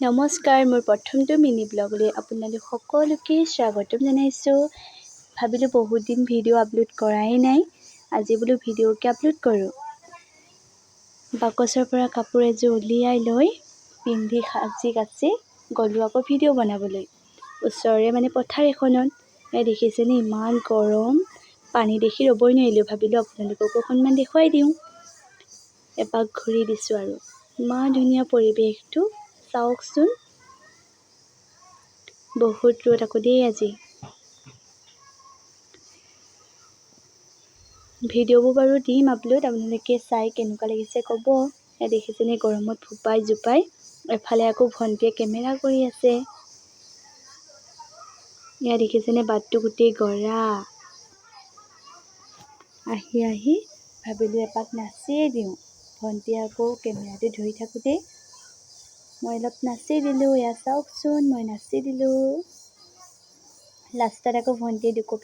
নমস্কাৰ, মোৰ প্ৰথমটো মিনি ব্লগলৈ আপোনালোক সকলোকে স্বাগতম জনাইছোঁ। ভাবিলোঁ বহুত দিন ভিডিঅ' আপলোড কৰাই নাই, আজি বোলো ভিডিঅ'কে আপলোড কৰোঁ। বাকচৰ পৰা কাপোৰ এযোৰ উলিয়াই লৈ পিন্ধি সাজি কাচি গ'লোঁ আকৌ ভিডিঅ' বনাবলৈ। ওচৰৰে পথাৰ এখনত দেখিছেনে ইমান গৰম, পানী দেখি ৰ'বই নোৱাৰিলোঁ। ভাবিলোঁ আপোনালোককো অকণমান দেখুৱাই দিওঁ। এপাক ঘূৰি দিছোঁ আৰু ইমান ধুনীয়া পৰিৱেশটো চাওকচোন। বহুত ৰ'দ আকৌ দেই আজি। ভিডিঅ'বোৰ বাৰু দিম আপলোড, আপোনালোকে চাই কেনেকুৱা লাগিছে ক'ব। দেখিছেনে গৰমত ফোপাই জোপাই। এফালে আকৌ ভণ্টিয়ে কেমেৰা কৰি আছে। এয়া দেখিছেনে বাটটো গোটেই গৰা। আহি ভাবিলোঁ এপাক নাচিয়ে দিওঁ। ভণ্টিয়ে আকৌ কেমেৰাটো ধৰি থাকোঁতেই মই অলপ নাচি দিলোঁ। এয়া চাওকচোন, মই নাচি দিলোঁ। লাষ্টত আকৌ ভণ্টিয়ে দুকপি